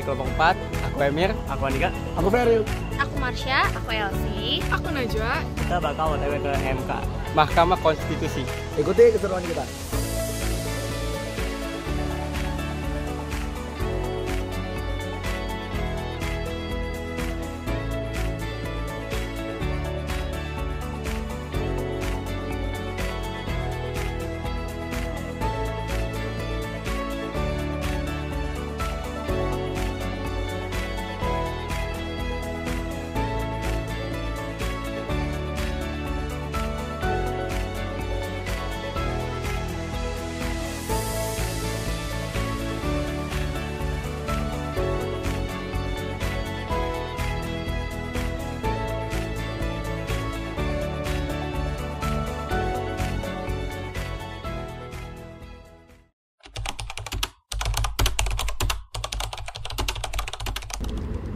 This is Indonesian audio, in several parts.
kelompok 4. Aku Emir. Aku Andika. Aku Feril. Aku Marsha. Aku Elsie. Aku Najwa. Kita bakal OTW ke MK, Mahkamah Konstitusi. Ikuti keseruan kita.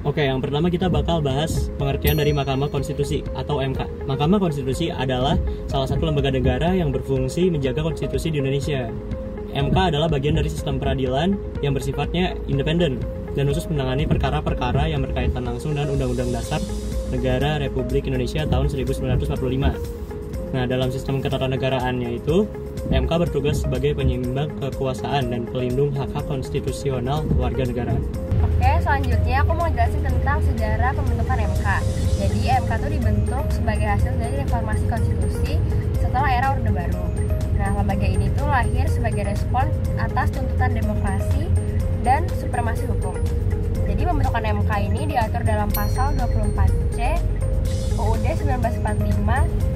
Oke, yang pertama kita bakal bahas pengertian dari Mahkamah Konstitusi atau MK. Mahkamah Konstitusi adalah salah satu lembaga negara yang berfungsi menjaga konstitusi di Indonesia. MK adalah bagian dari sistem peradilan yang bersifatnya independen dan khusus menangani perkara-perkara yang berkaitan langsung dengan Undang-Undang Dasar Negara Republik Indonesia tahun 1945. Nah, dalam sistem ketatanegaraan itu, MK bertugas sebagai penyeimbang kekuasaan dan pelindung hak-hak konstitusional warga negara. Oke, selanjutnya aku mau jelasin tentang sejarah pembentukan MK. Jadi MK itu dibentuk sebagai hasil dari reformasi konstitusi setelah era Orde Baru. Nah, lembaga ini tuh lahir sebagai respon atas tuntutan demokrasi dan supremasi hukum. Jadi pembentukan MK ini diatur dalam pasal 24C UUD 1945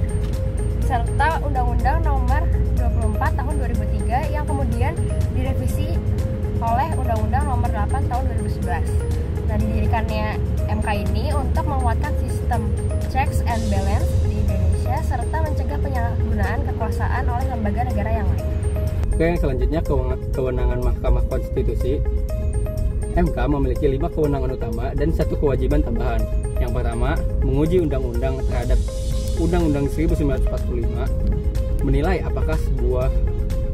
serta Undang-Undang Nomor 24 Tahun 2003 yang kemudian direvisi oleh Undang-Undang Nomor 8 Tahun 2011. Nah, didirikannya MK ini untuk menguatkan sistem checks and balance di Indonesia serta mencegah penyalahgunaan kekuasaan oleh lembaga negara yang lain. Oke, selanjutnya kewenangan Mahkamah Konstitusi. MK memiliki 5 kewenangan utama dan 1 kewajiban tambahan. Yang pertama, menguji undang-undang terhadap Undang-Undang 1945, menilai apakah sebuah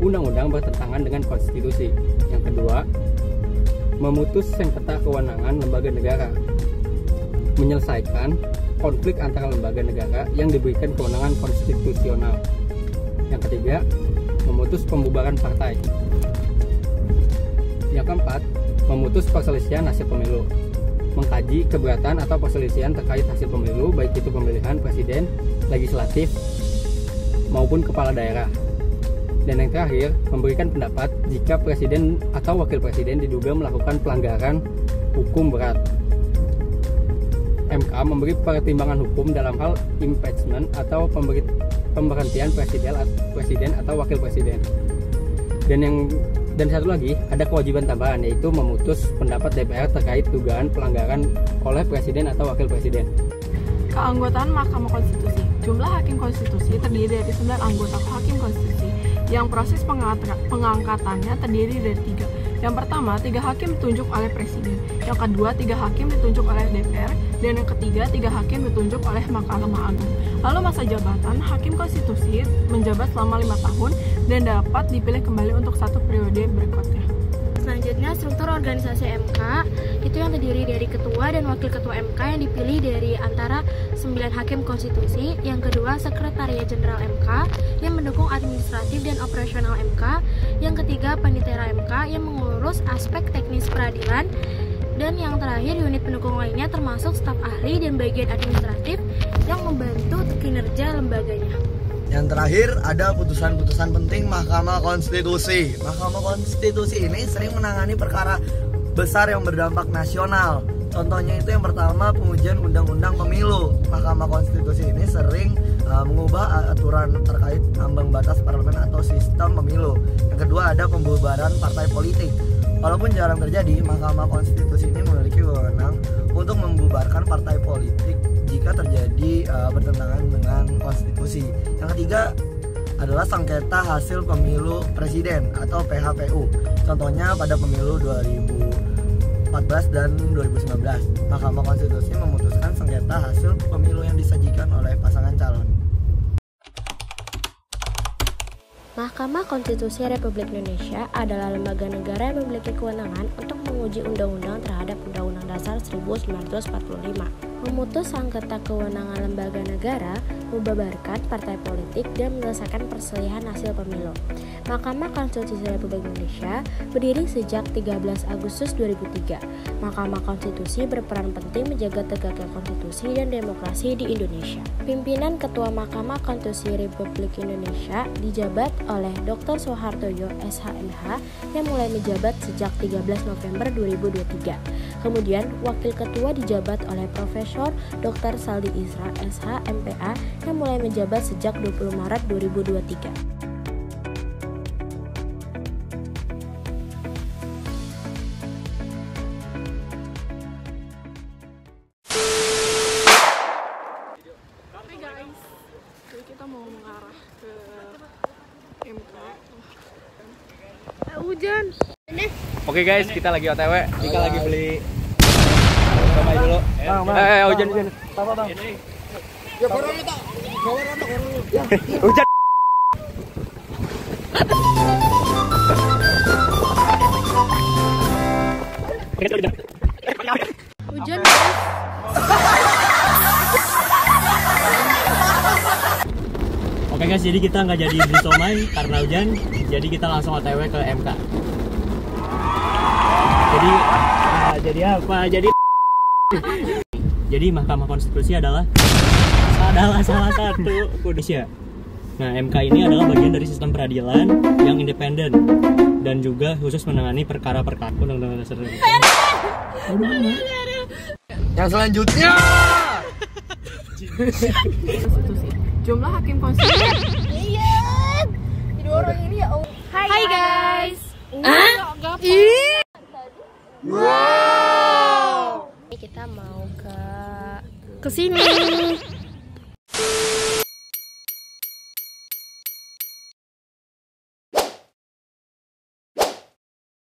undang-undang bertentangan dengan konstitusi. Yang kedua, memutus sengketa kewenangan lembaga negara, menyelesaikan konflik antara lembaga negara yang diberikan kewenangan konstitusional. Yang ketiga, memutus pembubaran partai. Yang keempat, memutus perselisihan hasil pemilu, mengkaji keberatan atau perselisihan terkait hasil pemilu, baik itu pemilihan presiden, legislatif, maupun kepala daerah. Dan yang terakhir, memberikan pendapat jika presiden atau wakil presiden diduga melakukan pelanggaran hukum berat. MK memberi pertimbangan hukum dalam hal impeachment atau pemberhentian presiden atau wakil presiden. Dan satu lagi, ada kewajiban tambahan, yaitu memutus pendapat DPR terkait dugaan pelanggaran oleh presiden atau wakil presiden. Keanggotaan Mahkamah Konstitusi. Jumlah hakim konstitusi terdiri dari 9 anggota hakim konstitusi yang proses pengangkatannya terdiri dari 3. Yang pertama, 3 hakim ditunjuk oleh presiden. Yang kedua, 3 hakim ditunjuk oleh DPR. Dan yang ketiga, 3 hakim ditunjuk oleh Mahkamah Agung. Lalu masa jabatan hakim konstitusi menjabat selama 5 tahun dan dapat dipilih kembali untuk 1 periode berikutnya. Selanjutnya, struktur organisasi MK itu yang terdiri dari ketua dan wakil ketua MK yang dipilih dari antara 9 hakim konstitusi. Yang kedua, sekretariat jenderal MK yang mendukung administratif dan operasional MK. Yang ketiga, panitera MK yang mengurus aspek teknis peradilan. Dan yang terakhir, unit pendukung lainnya termasuk staf ahli dan bagian administratif yang membantu kinerja lembaganya. Yang terakhir ada putusan-putusan penting Mahkamah Konstitusi. Mahkamah Konstitusi ini sering menangani perkara besar yang berdampak nasional. Contohnya itu yang pertama, pengujian undang-undang pemilu. Mahkamah Konstitusi ini sering mengubah aturan terkait ambang batas parlemen atau sistem pemilu. Yang kedua ada pembubaran partai politik. Walaupun jarang terjadi, Mahkamah Konstitusi ini memiliki wewenang untuk membubarkan partai politik jika terjadi bertentangan dengan konstitusi. Yang ketiga adalah sengketa hasil pemilu presiden atau PHPU. Contohnya pada pemilu 2014 dan 2019, Mahkamah Konstitusi memutuskan sengketa hasil pemilu yang disajikan oleh pasangan calon. Mahkamah Konstitusi Republik Indonesia adalah lembaga negara yang memiliki kewenangan untuk menguji undang-undang terhadap Undang-Undang Dasar 1945, memutus sengketa kewenangan lembaga negara, membubarkan partai politik, dan menyelesaikan perselisihan hasil pemilu. Mahkamah Konstitusi Republik Indonesia berdiri sejak 13 Agustus 2003. Mahkamah Konstitusi berperan penting menjaga tegaknya konstitusi dan demokrasi di Indonesia. Pimpinan Ketua Mahkamah Konstitusi Republik Indonesia dijabat oleh Dr. Soehartojo SH.MH yang mulai menjabat sejak 13 November 2023. Kemudian Wakil Ketua dijabat oleh Profesor Dr. Saldi Isra SH.MPA yang mulai menjabat sejak 20 Maret 2023. Jadi kita mau mengarah ke MK. Hujan. Oke guys, kita lagi OTW. Kita lagi beli coba dulu. Hujan. Apa bang? Ya korang kita. Hujan. Hujan. Oke guys, jadi kita nggak jadi beli somai karena hujan, jadi kita langsung OTW ke MK. Jadi apa? Jadi Mahkamah Konstitusi adalah salah satu Indonesia. Nah, MK ini adalah bagian dari sistem peradilan yang independen dan juga khusus menangani perkara-perkara undang-undang dasar. Yang selanjutnya. Konstitusi. Jumlah hakim konstitusi. Hai guys. Wow. Kita mau ke sini.